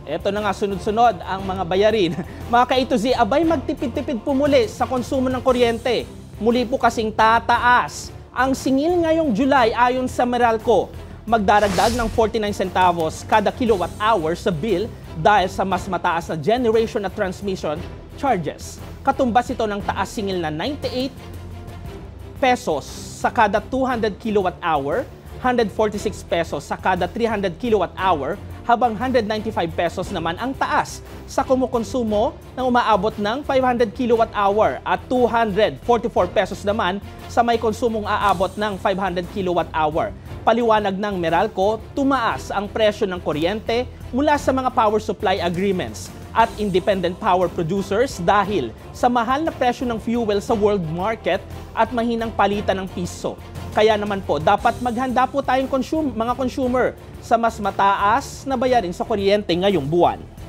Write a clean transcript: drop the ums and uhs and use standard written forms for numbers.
Eto na nga, sunod-sunod ang mga bayarin. Mga ka-A-to-Z, abay magtipid-tipid po muli sa konsumo ng kuryente. Muli po kasing tataas ang singil ngayong July ayon sa Meralco. Magdaragdag ng 49 centavos kada kilowatt hour sa bill dahil sa mas mataas na generation at transmission charges. Katumbas ito ng taas singil na 98 pesos sa kada 200 kilowatt hour, 146 pesos sa kada 300 kilowatt hour, habang 195 pesos naman ang taas sa kumukonsumo na umaabot ng 500 kilowatt hour at 244 pesos naman sa may konsumong aabot ng 500 kilowatt hour. Paliwanag ng Meralco, tumaas ang presyo ng kuryente mula sa mga power supply agreements at independent power producers dahil sa mahal na presyo ng fuel sa world market at mahinang palitan ng piso. Kaya naman po, dapat maghanda po tayong mga consumer sa mas mataas na bayarin sa kuryente ngayong buwan.